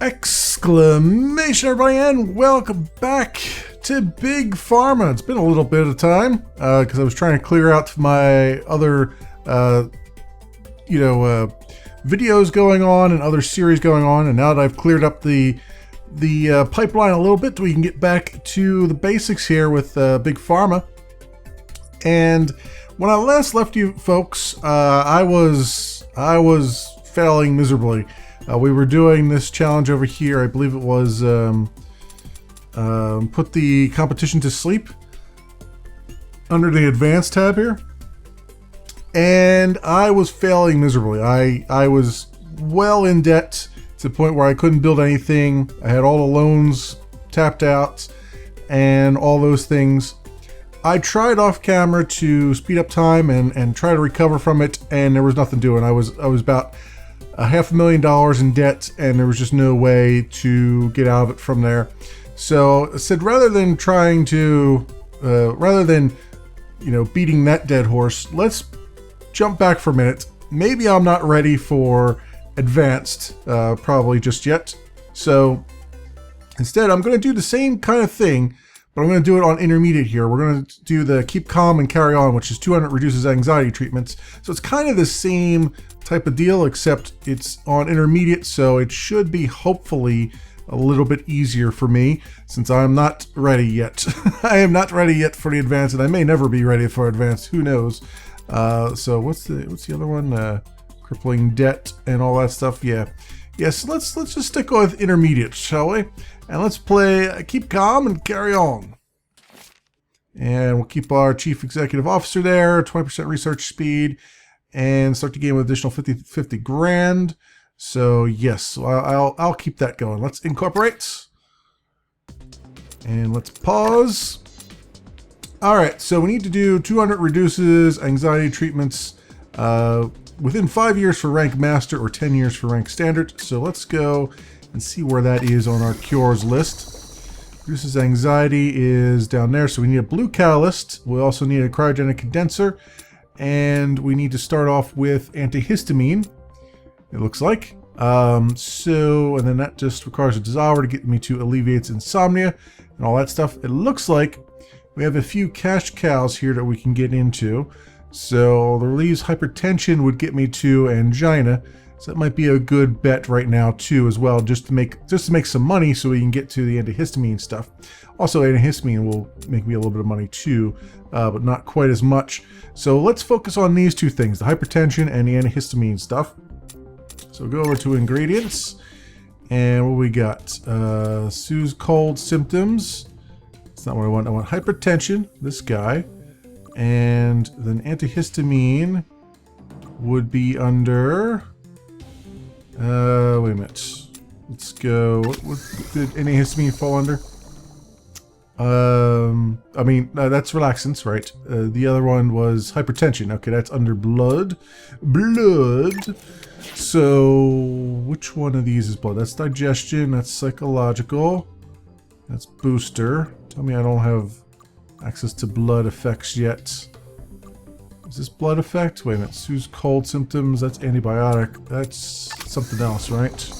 Exclamation everybody, and welcome back to Big Pharma. It's been a little bit of time because I was trying to clear out my other videos going on and other series going on, and now that I've cleared up the pipeline a little bit, we can get back to the basics here with Big Pharma. And when I last left you folks, I was failing miserably. We were doing this challenge over here. I believe it was put the competition to sleep under the advanced tab here, and I was failing miserably. I was well in debt to the point where I couldn't build anything. I had all the loans tapped out and all those things. I tried off camera to speed up time and try to recover from it, and there was nothing doing. I was about $500,000 in debt, and there was just no way to get out of it from there. So I said, rather than beating that dead horse, let's jump back for a minute. Maybe I'm not ready for advanced probably just yet. So instead, I'm going to do the same kind of thing, but I'm going to do it on intermediate here. We're going to do the keep calm and carry on, which is 200 reduces anxiety treatments. So it's kind of the same type of deal, except it's on intermediate, so it should be hopefully a little bit easier for me since I'm not ready yet. I am not ready yet for the advanced, and I may never be ready for advanced. Who knows? So what's the other one? Crippling debt and all that stuff. Yeah. So let's just stick with intermediate, shall we? And let's play keep calm and carry on. And we'll keep our chief executive officer there, 20% research speed, and start the game with additional 50 grand. So yes, I'll keep that going. Let's incorporate. And let's pause. All right, so we need to do 200 reduces anxiety treatments within 5 years for rank master or 10 years for rank standard. So let's go and see where that is on our cures list. Reduces anxiety is down there, so we need a blue catalyst. We also need a cryogenic condenser, and we need to start off with antihistamine, it looks like. And then that just requires a dissolver to get me to alleviates insomnia and all that stuff. It looks like we have a few cash cows here that we can get into. So the relieves hypertension would get me to angina. So that might be a good bet right now too, as well, just to make some money so we can get to the antihistamine stuff. Also, antihistamine will make me a little bit of money too, but not quite as much. So let's focus on these two things, the hypertension and the antihistamine stuff. So go over to ingredients, and what we got? Sue's cold symptoms. That's not what I want. I want hypertension, this guy. And then antihistamine would be under... wait a minute. Let's go. What did antihistamine fall under? That's relaxants, right? The other one was hypertension. Okay, that's under blood. So, which one of these is blood? That's digestion, that's psychological, that's booster. Tell me I don't have access to blood effects yet. Is this blood effect? Wait a minute, Sue's cold symptoms, that's antibiotic. That's something else, right?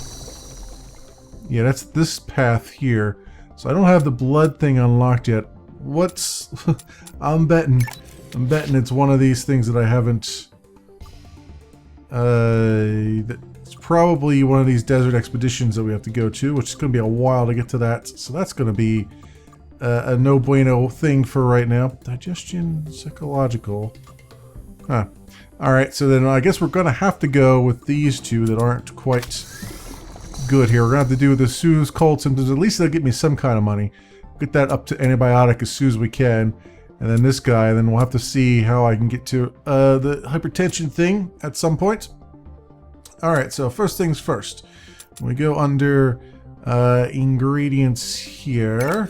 Yeah, that's this path here. So I don't have the blood thing unlocked yet. I'm betting it's one of these things that I haven't... it's probably one of these desert expeditions that we have to go to, which is going to be a while to get to that. So that's going to be a no bueno thing for right now. Digestion, psychological. Huh. Alright, so then I guess we're going to have to go with these two that aren't quite good here. We're going to have to do the Sue's cold symptoms. At least they'll get me some kind of money. Get that up to antibiotic as soon as we can. And then this guy, then we'll have to see how I can get to the hypertension thing at some point. Alright, so first things first. We go under ingredients here.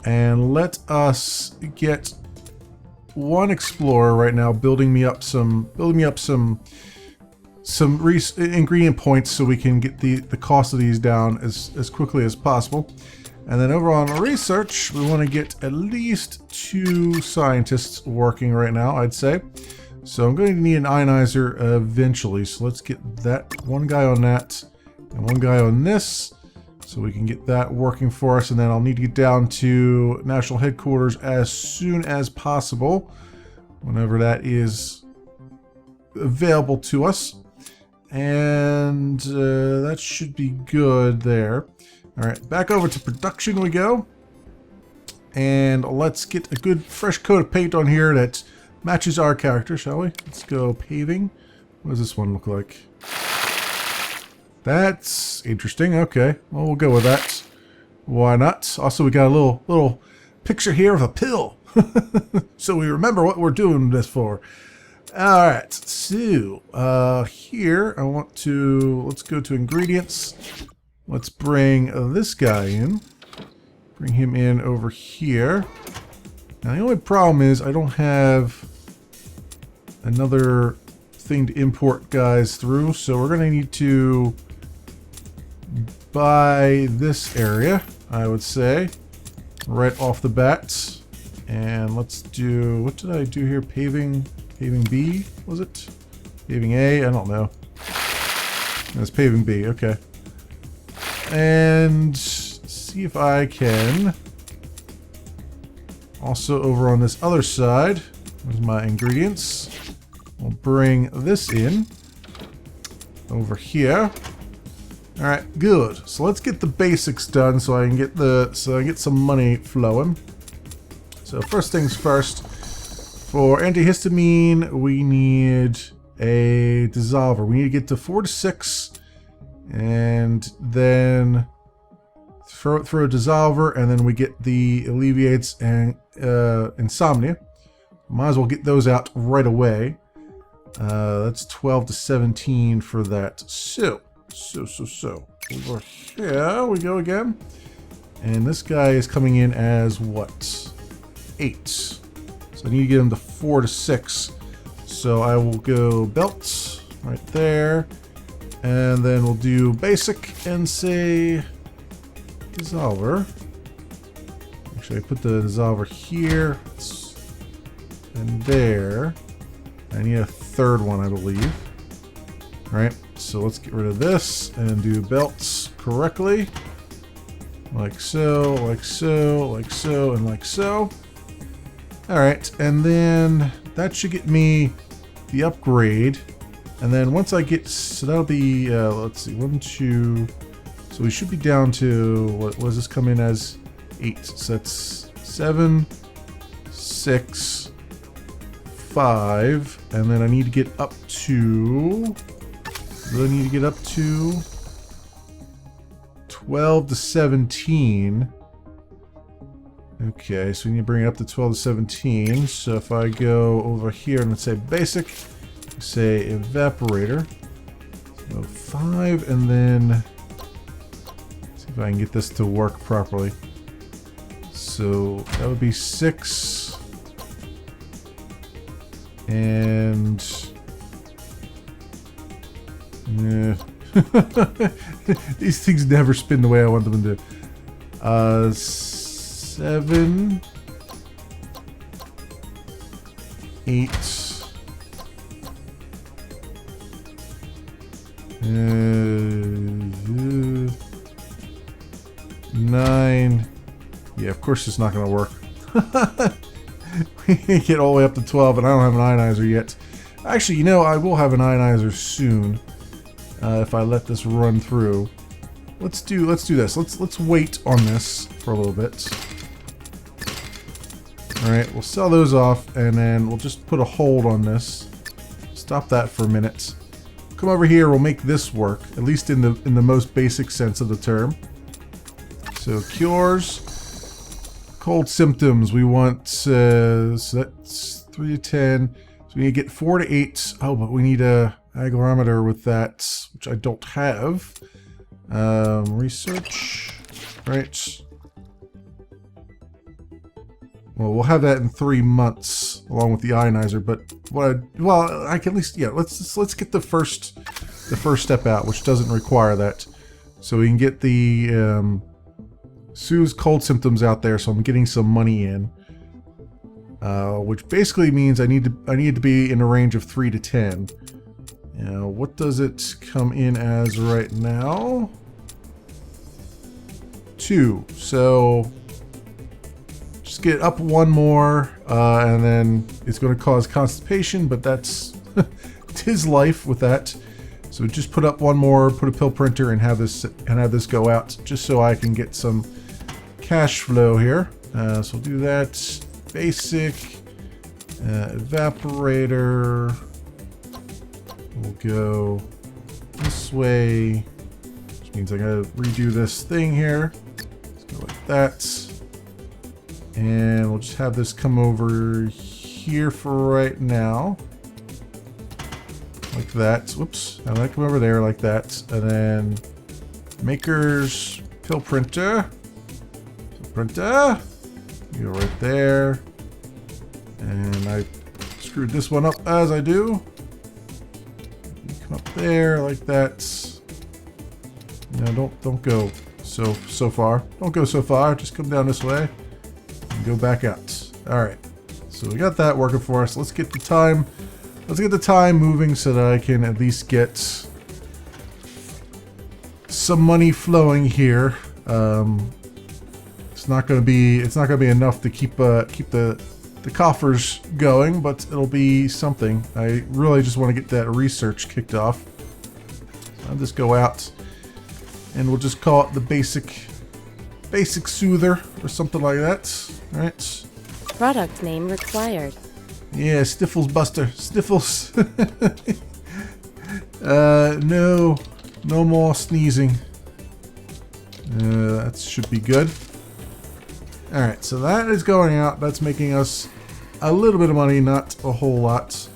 And let us get one explorer right now building me up some ingredient points so we can get the cost of these down as quickly as possible. And then over on research, we want to get at least 2 scientists working right now, I'd say. So I'm going to need an ionizer eventually. So let's get that one guy on that and one guy on this. So we can get that working for us, and then I'll need to get down to national headquarters as soon as possible, whenever that is available to us. And that should be good there. All right, back over to production we go. And let's get a good fresh coat of paint on here that matches our character, shall we? Let's go paving. What does this one look like? That's interesting. Okay, well, we'll go with that. Why not? Also, we got a little picture here of a pill. So we remember what we're doing this for. All right, so here I want to, let's go to ingredients. Let's bring this guy in. Bring him in over here. Now the only problem is I don't have another thing to import guys through, so we're gonna need to buy this area, I would say, right off the bat. And let's do, what did I do here? Paving B, was it? Paving A, I don't know. That's paving B, okay. And see if I can also over on this other side, there's my ingredients. We'll bring this in over here. All right, good. So let's get the basics done so I can get some money flowing. So first things first, for antihistamine, we need a dissolver. We need to get to 4 to 6, and then throw it through a dissolver, and then we get the alleviates and insomnia. Might as well get those out right away. That's 12 to 17 for that. So over here we go again, and this guy is coming in as what? 8. So I need to get him to 4 to 6. So I will go belts right there, and then we'll do basic and say dissolver. Actually, I put the dissolver here and there. I need a third one, I believe. All right, so let's get rid of this and do belts correctly. Like so, like so, like so, and like so. All right, and then that should get me the upgrade. And then once I get, so that'll be, let's see, 1, 2, so we should be down to, what was this come in as? 8. So that's 7, 6, 5, and then I need to get up to, I need to get up to 12 to 17. Okay, so we need to bring it up to 12 to 17. So if I go over here and let's say basic, say evaporator, so 5, and then see if I can get this to work properly. So that would be 6, and these things never spin the way I want them to. 7, 8, 9. Yeah, of course it's not going to work. We get all the way up to 12, and I don't have an ionizer yet. Actually, you know, I will have an ionizer soon if I let this run through. Let's do this. Let's wait on this for a little bit. All right, we'll sell those off, and then we'll just put a hold on this. Stop that for a minute. Come over here. We'll make this work, at least in the most basic sense of the term. So cures, cold symptoms. We want so that's 3 to 10. So we need to get 4 to 8. Oh, but we need a hygrometer with that, which I don't have. Research, right? Well, we'll have that in 3 months, along with the ionizer. But well, I can at least, yeah. Let's get the first step out, which doesn't require that, so we can get the Sue's cold symptoms out there. So I'm getting some money in, which basically means I need to be in a range of 3 to 10. What does it come in as right now? 2. So just get up one more, and then it's going to cause constipation, but that's tis life with that. So just put up one more, put a pill printer, and have this go out, just so I can get some cash flow here. So we'll do that. Basic evaporator. We'll go this way, which means I gotta redo this thing here. Let's go like that. And we'll just have this come over here for right now. Like that. Whoops. Have that come over there like that. And then maker's pill printer. Pill printer. You go right there. And I screwed this one up as I do. You come up there like that. No, don't go so far. Don't go so far. Just come down this way and go back out. All right. So we got that working for us. Let's get the time. Let's get the time moving so that I can at least get some money flowing here. It's not gonna be enough to keep the coffers going, but it'll be something. I really just want to get that research kicked off. So I'll just go out and we'll just call it the basic soother or something like that. All right. Product name required. Yeah, Sniffles Buster. Sniffles. No more sneezing. That should be good. Alright, so that is going out. That's making us a little bit of money, not a whole lot.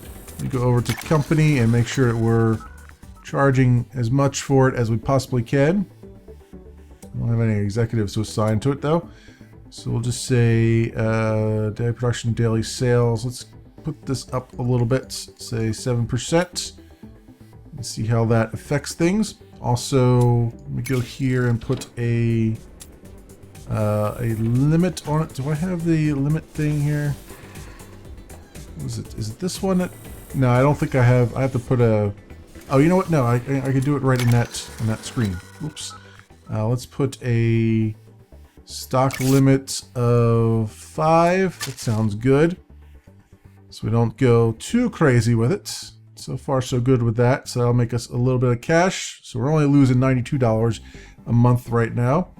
We go over to company and make sure that we're charging as much for it as we possibly can. I don't have any executives to assign to it though. So we'll just say daily production, daily sales. Let's put this up a little bit, say 7%. And see how that affects things. Also, let me go here and put a limit on it. Do I have the limit thing here? What is it? Is it this one? No, I don't think I have. I have to put a. Oh, you know what? No, I can do it right in that screen. Oops. Let's put a stock limit of 5. That sounds good. So we don't go too crazy with it. So far, so good with that. So that'll make us a little bit of cash. So we're only losing $92 a month right now.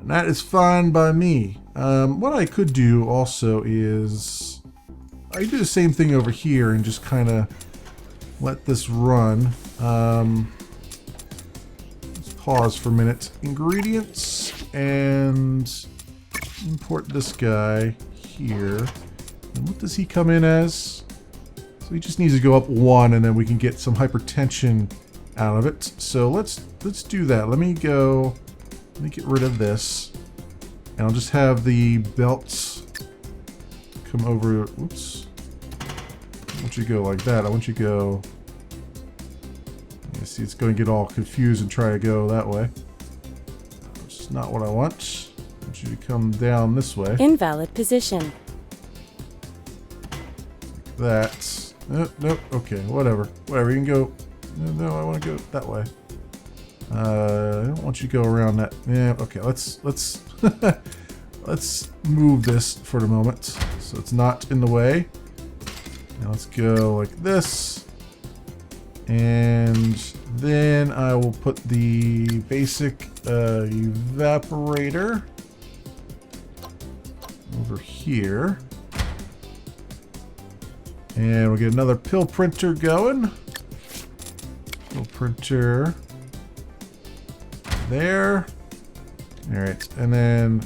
And that is fine by me. What I could do also is I could do the same thing over here and just kind of let this run. Let's pause for a minute. Ingredients and import this guy here. And what does he come in as? So he just needs to go up 1 and then we can get some hypertension out of it. So let's do that. Let me get rid of this. And I'll just have the belts come over. Oops. I want you to go like that. I want you to go. You see, it's going to get all confused and try to go that way. Which is not what I want. I want you to come down this way. Invalid position. Like that. Nope. Okay. Whatever. You can go. No, I want to go that way. I don't want you to go around that. Yeah. Okay. Let's let's move this for the moment so it's not in the way. Now let's go like this, and then I will put the basic evaporator over here. And we'll get another pill printer going. Pill printer there. All right, and then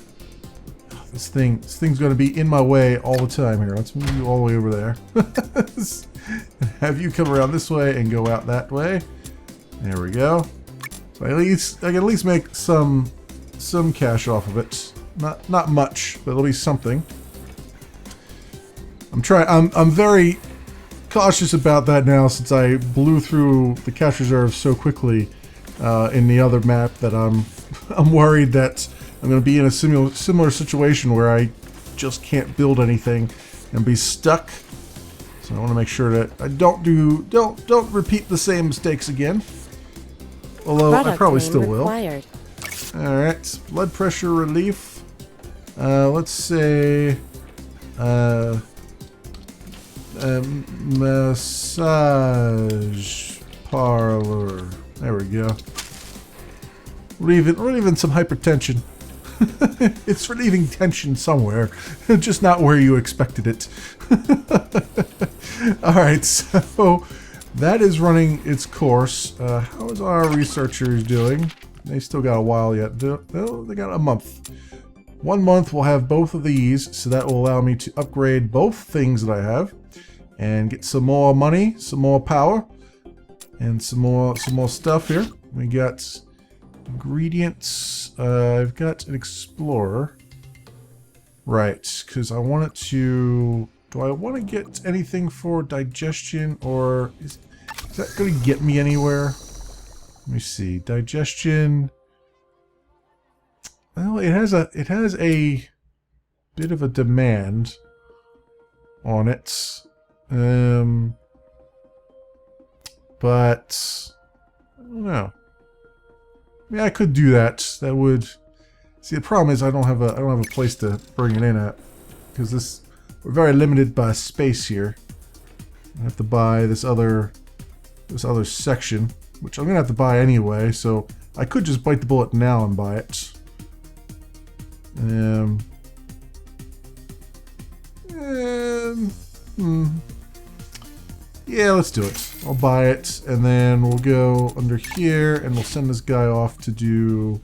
this thing's going to be in my way all the time here. Let's move you all the way over there. Have you come around this way and go out that way. There we go. So I can at least make some cash off of it. Not much, but it'll be something. I'm very cautious about that now since I blew through the cash reserve so quickly in the other map that I'm worried that I'm going to be in a similar situation where I just can't build anything and be stuck. So I want to make sure that I don't repeat the same mistakes again. Although I probably still will. Alright, blood pressure relief. Let's say massage parlor. There we go. Relieving some hypertension. It's relieving tension somewhere, just not where you expected it. Alright, so that is running its course. How is our researchers doing? They still got a while yet. No, they got a month. 1 month we'll have both of these, so that will allow me to upgrade both things that I have and get some more money, some more power, and some more stuff here. We got ingredients. I've got an explorer. Right, because I want it to... Do I want to get anything for digestion, or is that going to get me anywhere? Let me see. Digestion. Well, it has a bit of a demand on it. But I don't know. Yeah, I could do that. That would... See, the problem is I don't have a place to bring it in at, because we're very limited by space here. I have to buy this other section, which I'm gonna have to buy anyway. So I could just bite the bullet now and buy it. Yeah, let's do it. I'll buy it, and then we'll go under here, and we'll send this guy off to do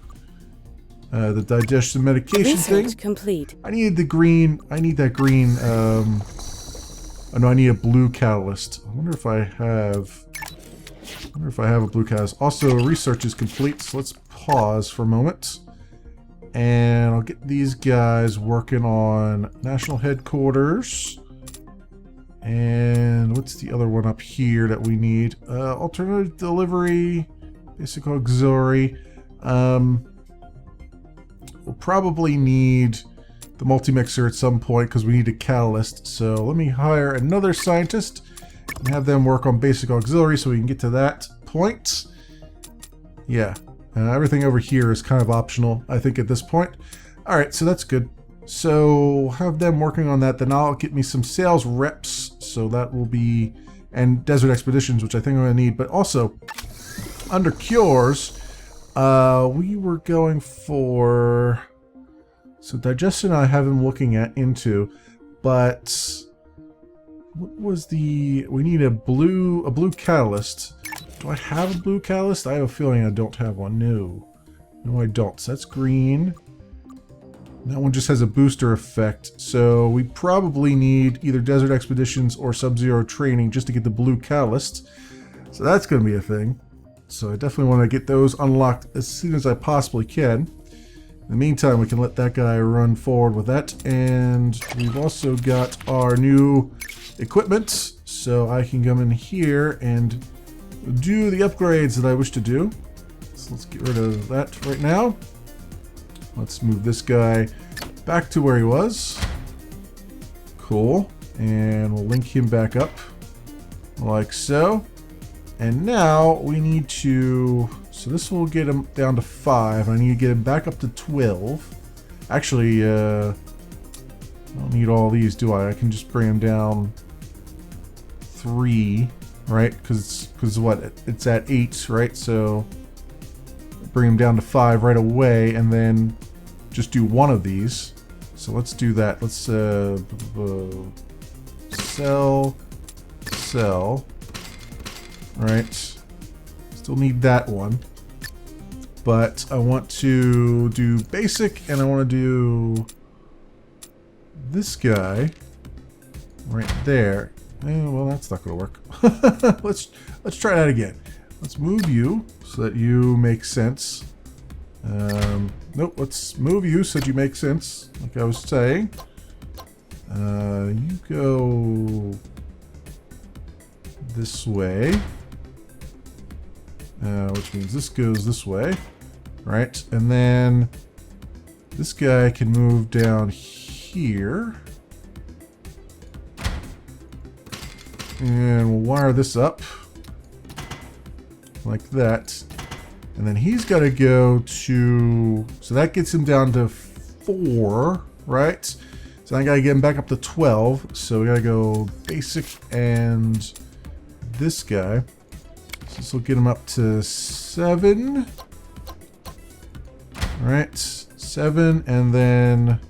the digestion medication Research thing. complete. I need the green. I need that green. Oh no, I need a blue catalyst. I wonder if I have. A blue catalyst. Also, research is complete. So let's pause for a moment, and I'll get these guys working on national headquarters. And what's the other one up here that we need? Alternative delivery, basic auxiliary. We'll probably need the multi-mixer at some point because we need a catalyst. So let me hire another scientist and have them work on basic auxiliary so we can get to that point. Yeah, everything over here is kind of optional, I think, at this point. All right, so that's good. So have them working on that. Then I'll get me some sales reps. So that will be, and desert expeditions, which I think I'm going to need. But also, under cures, we were going for... So digestion I have him looking into. But what was the... We need a blue catalyst. Do I have a blue catalyst? I have a feeling I don't have one. No. No, I don't. So that's green. That one just has a booster effect, so we probably need either desert expeditions or sub-zero training just to get the blue catalyst. So that's going to be a thing. So I definitely want to get those unlocked as soon as I possibly can. In the meantime, we can let that guy run forward with that. And we've also got our new equipment, so I can come in here and do the upgrades that I wish to do. So let's get rid of that right now. Let's move this guy back to where he was. Cool. And we'll link him back up like so. And now we need to... So this will get him down to 5. I need to get him back up to 12. Actually, I don't need all these, do I? I can just bring him down 3, right? Because what? It's at 8, right? So... bring them down to 5 right away, and then just do one of these. So let's do that. Let's sell. Right. Still need that one. But I want to do basic, and I want to do this guy right there. Well, that's not going to work. Let's try that again. Let's move you so that you make sense. Nope, let's move you so that you make sense, like I was saying. You go this way, which means this goes this way, right? And then this guy can move down here. And we'll wire this up like that. And then he's got to go to... So that gets him down to 4, right? So I got to get him back up to 12. So we got to go basic and this guy. So this will get him up to 7. All right, 7, and then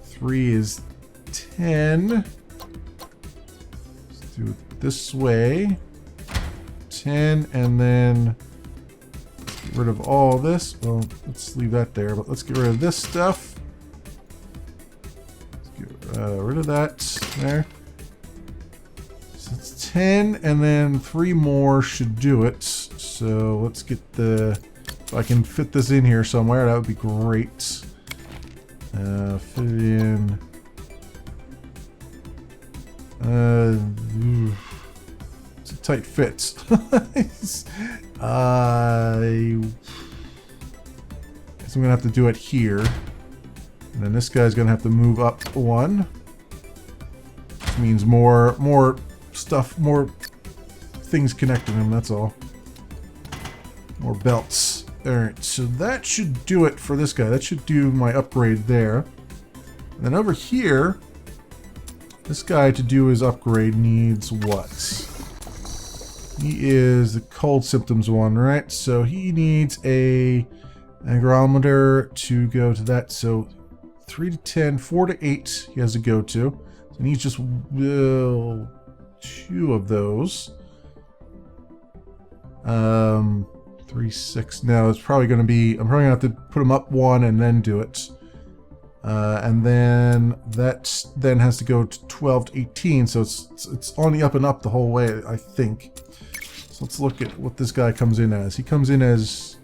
3 is 10. Let's do it this way. 10, and then get rid of all this. Well, let's leave that there, but let's get rid of this stuff. Let's get rid of that there. So it's 10, and then 3 more should do it. So let's get the... If I can fit this in here somewhere, that would be great. Fit it in. It's a tight fit. Guess I'm gonna have to do it here. And then this guy's gonna have to move up 1. Which means more stuff, more things connecting him, that's all. More belts. Alright, so that should do it for this guy. That should do my upgrade there. And then over here, this guy to do his upgrade needs what? He is the cold symptoms one, right? So he needs a hygrometer to go to that. So 3 to 10, 4 to 8 he has to go to. So he needs just 2 of those. 3, 6. No, it's probably going to be... I'm probably going to have to put him up 1 and then do it. And then that then has to go to 12 to 18. So it's on the up and up the whole way, I think. So let's look at what this guy comes in as. He comes in as...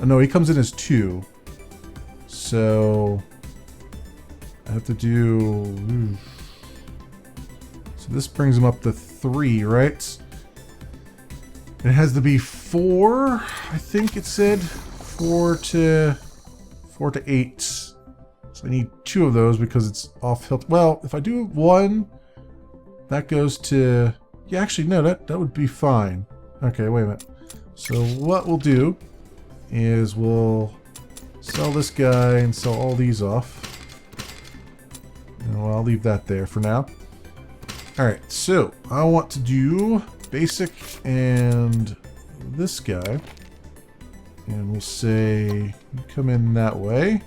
no, he comes in as 2. So I have to do... So this brings him up to 3, right? It has to be 4, I think it said. 4 to 8. So I need 2 of those because it's off hilt. Well, if I do 1, that goes to... Yeah, actually, no, that would be fine. Okay, wait a minute. So what we'll do is we'll sell this guy and sell all these off. And well, I'll leave that there for now. Alright, so I want to do basic and this guy. And we'll say you come in that way.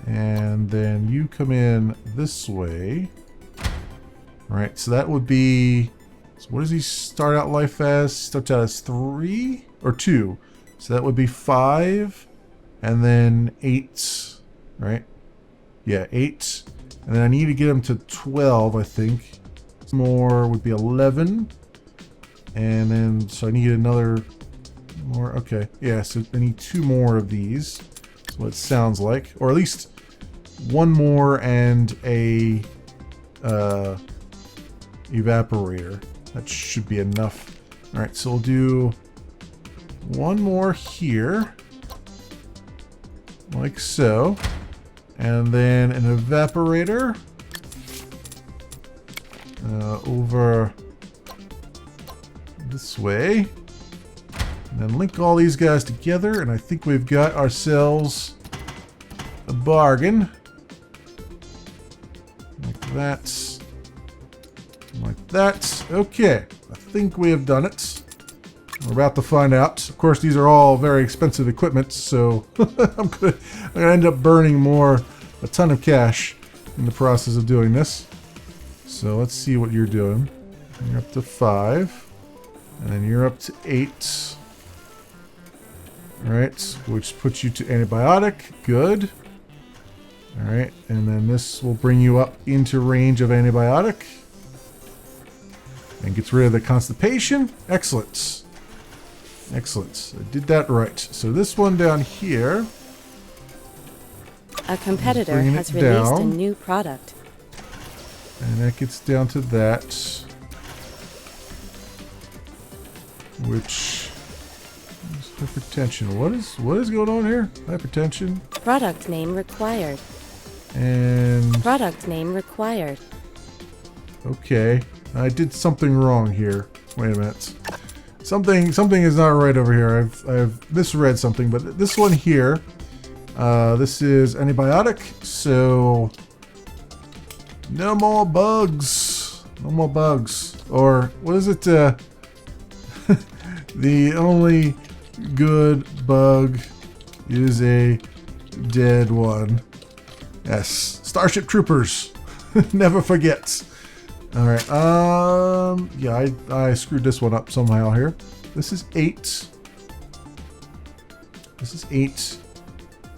And then you come in this way. Alright, so that would be... So what does he start out life as? Starts out as 3 or 2. So that would be 5 and then 8, right? Yeah, 8. And then I need to get him to 12, I think. More would be 11. And then, so I need another more. Okay, yeah, so I need 2 more of these. That's what it sounds like. Or at least 1 more and a evaporator. That should be enough. Alright, so we'll do 1 more here. Like so. And then an evaporator. Over this way. And then link all these guys together. And I think we've got ourselves a bargain. Like that. Like that. Okay. I think we have done it. We're about to find out. Of course, these are all very expensive equipment, so I'm gonna end up burning a ton of cash in the process of doing this. So let's see what you're doing. You're up to 5, and then you're up to 8. All right, which puts you to antibiotic. Good. All right, and then this will bring you up into range of antibiotic, and gets rid of the constipation. Excellent. Excellent. I did that right. So this one down here. A competitor has released a new product. And that gets down to that. Which is hypertension. What is going on here? Hypertension. Product name required. And product name required. Okay. I did something wrong here. Wait a minute. Something is not right over here. I've misread something, but this one here, this is antibiotic, so no more bugs. No more bugs. Or what is it? The only good bug is a dead one. Yes, Starship Troopers. Never forget. All right. Yeah, I screwed this one up somehow here. This is 8. This is 8.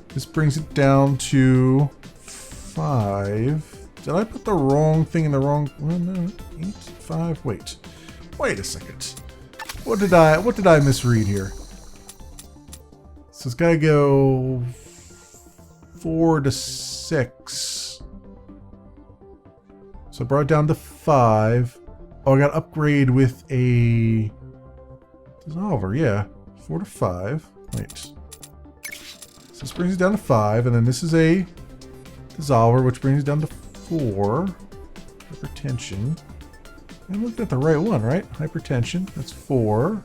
This brings it down to 5. Did I put the wrong thing in the wrong? Well, no, 8, 5. Wait a second. What did I misread here? So it's got to go 4 to 6. So I brought it down to 5. Oh, I got to upgrade with a dissolver. Yeah, 4 to 5. Wait. So this brings it down to 5, and then this is a dissolver, which brings it down to 4. Hypertension. I'm looking at the right one, right? Hypertension. That's 4.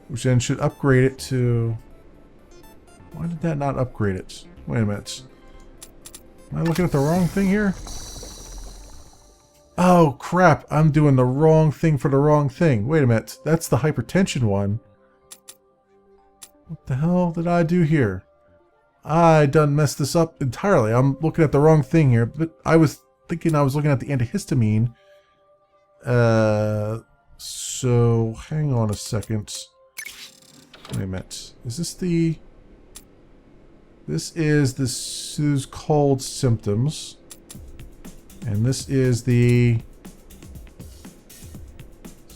Which then should upgrade it to... Why did that not upgrade it? Wait a minute. Am I looking at the wrong thing here? Oh, crap. I'm doing the wrong thing for the wrong thing. Wait a minute. That's the hypertension one. What the hell did I do here? I done messed this up entirely. I'm looking at the wrong thing here. But I was thinking I was looking at the antihistamine. So, hang on a second. Wait a minute. Is this the... This is the Sue's cold symptoms. And this is the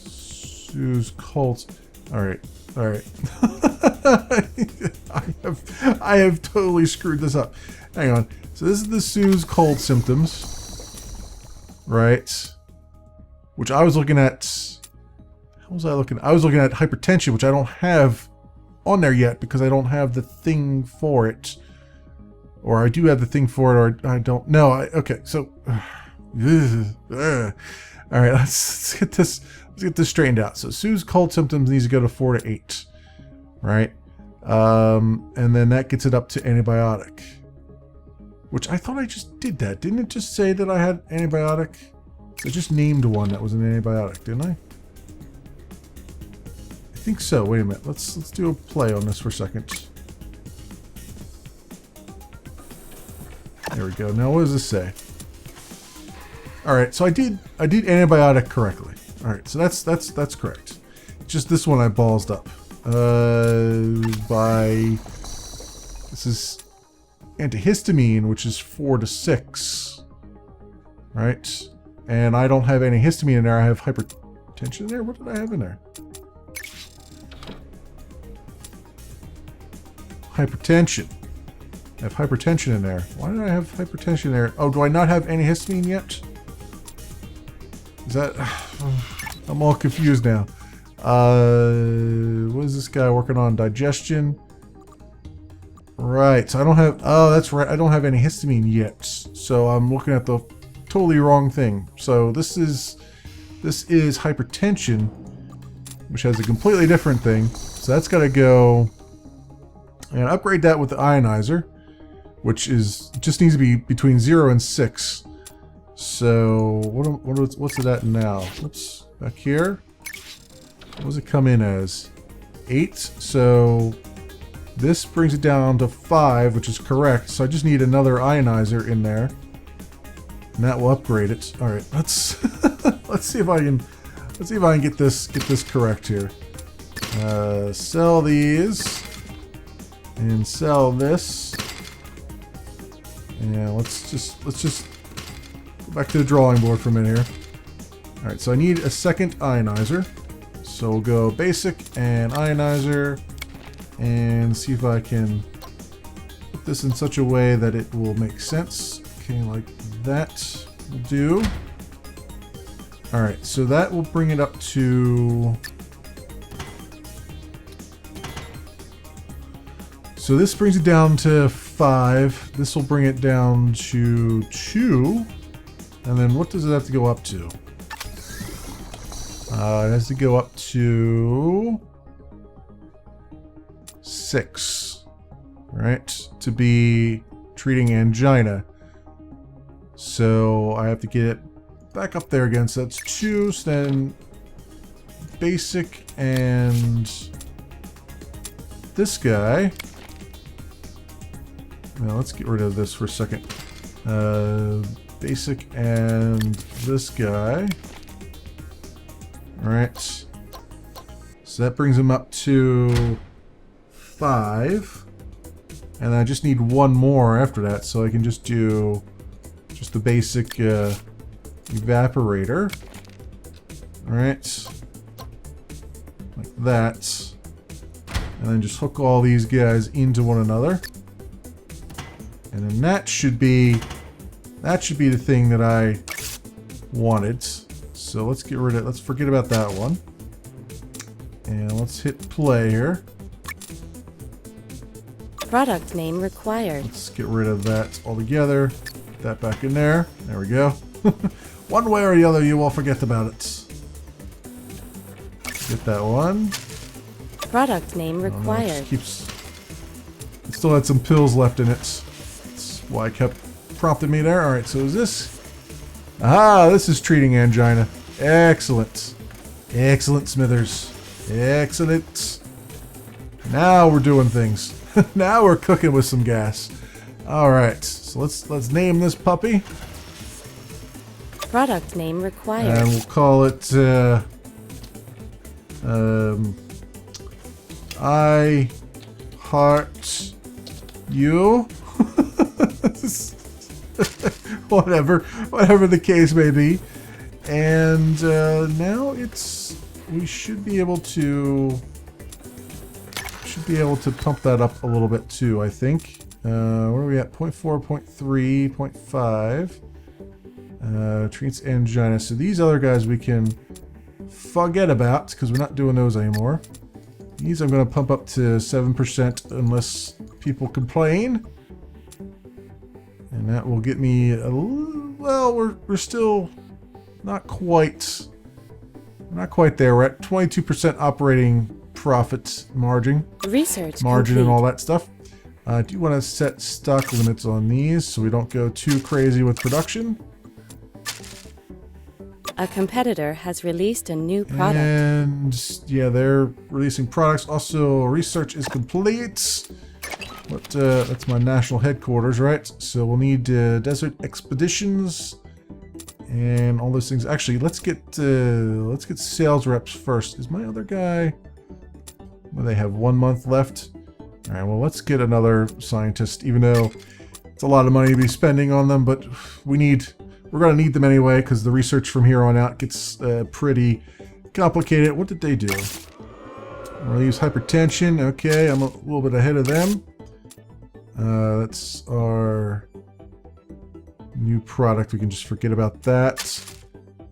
Sue's cold. Alright. Alright. I have totally screwed this up. Hang on. So this is the Sue's cold symptoms. Right. Which I was looking at. How was I looking? I was looking at hypertension, which I don't have on there yet because I don't have the thing for it. Or I do have the thing for it, or I don't. No, okay. So, all right. Let's get this straightened out. So Sue's cold symptoms needs to go to 4 to 8, right? And then that gets it up to antibiotic, which I thought I just did that. Didn't it just say that I had antibiotic? I just named one that was an antibiotic, didn't I? I think so. Wait a minute. Let's do a play on this for a second. There we go. Now what does this say? Alright, so I did antibiotic correctly. Alright, so that's correct. Just this one I ballsed up. This is antihistamine, which is 4 to 6. Right? And I don't have antihistamine in there, I have hypertension in there? What did I have in there? Hypertension. I have hypertension in there. Why did I have hypertension there? Oh, do I not have antihistamine yet? Is that... I'm all confused now. What is this guy working on? Digestion. Right, so I don't have... Oh, that's right. I don't have antihistamine yet. So I'm looking at the totally wrong thing. So this is hypertension, which has a completely different thing. So that's got to go... And upgrade that with the ionizer, which is just needs to be between 0 and 6. So what's it at now? Oops, back here. What does it come in as? 8. So this brings it down to 5, which is correct. So I just need another ionizer in there, and that will upgrade it. All right, let's let's see if I can get this correct here. Sell these. And sell this. Yeah, let's just go back to the drawing board for a minute here. Alright, so I need a second ionizer. So we'll go basic and ionizer and see if I can put this in such a way that it will make sense. Okay, like that will do. Alright, so that will bring it up to... So this brings it down to 5. This will bring it down to 2. And then what does it have to go up to? It has to go up to 6, right? To be treating angina. So I have to get it back up there again. So that's 2. So then basic and this guy. Now let's get rid of this for a second. Basic and this guy. Alright. So that brings him up to 5. And I just need 1 more after that. So I can just do just the basic evaporator. Alright. Like that. And then just hook all these guys into one another. And then that should be the thing that I wanted. So let's get rid of, let's forget about that one. And let's hit play here. Product name required. Let's get rid of that altogether. Put that back in there. There we go. One way or the other, you will forget about it. Get that one. Product name required. It still had some pills left in it. That's why I kept prompting me there. Alright, so is this... Aha, this is treating angina. Excellent. Excellent, Smithers. Excellent. Now we're doing things. Now we're cooking with some gas. Alright, so let's name this puppy. Product name required. And we'll call it I heart you. whatever the case may be. And now we should be able to pump that up a little bit too, I think. Where are we at? 0.4, 0.3, 0.5. Treats angina. So these other guys we can forget about because we're not doing those anymore. These I'm going to pump up to 7% unless people complain. And that will get me a little, well, we're still not quite there. We're at 22% operating profit margin. Research margin complete. And all that stuff. I do want to set stock limits on these so we don't go too crazy with production. A competitor has released a new product. And yeah, they're releasing products. Also, research is complete. That's my national headquarters, right? So we'll need desert expeditions and all those things. Actually, let's get sales reps first. Is my other guy? Well, they have 1 month left. All right. Well, let's get another scientist, even though it's a lot of money to be spending on them, but we're going to need them anyway because the research from here on out gets pretty complicated. What did they do? Well, they use hypertension. Okay, I'm a little bit ahead of them. That's our new product. We can just forget about that.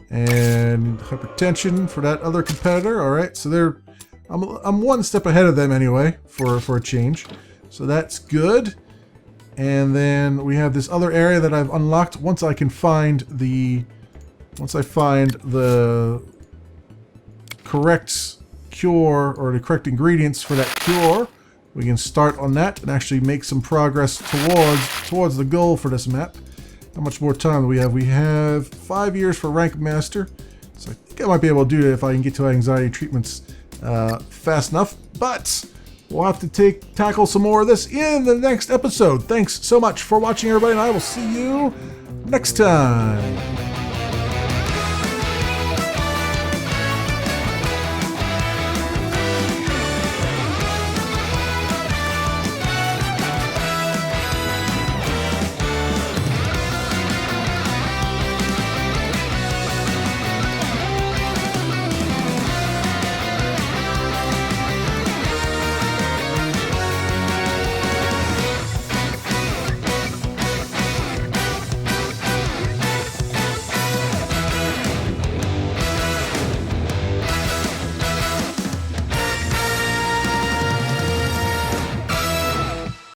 And hypertension for that other competitor. All right, so I'm 1 step ahead of them anyway for a change. So that's good. And then we have this other area that I've unlocked. Once I find the correct cure or the correct ingredients for that cure, we can start on that and actually make some progress towards the goal for this map. How much more time do we have? We have 5 years for rank master. So I think I might be able to do that if I can get to anxiety treatments fast enough. But we'll have to tackle some more of this in the next episode. Thanks so much for watching, everybody, and I will see you next time.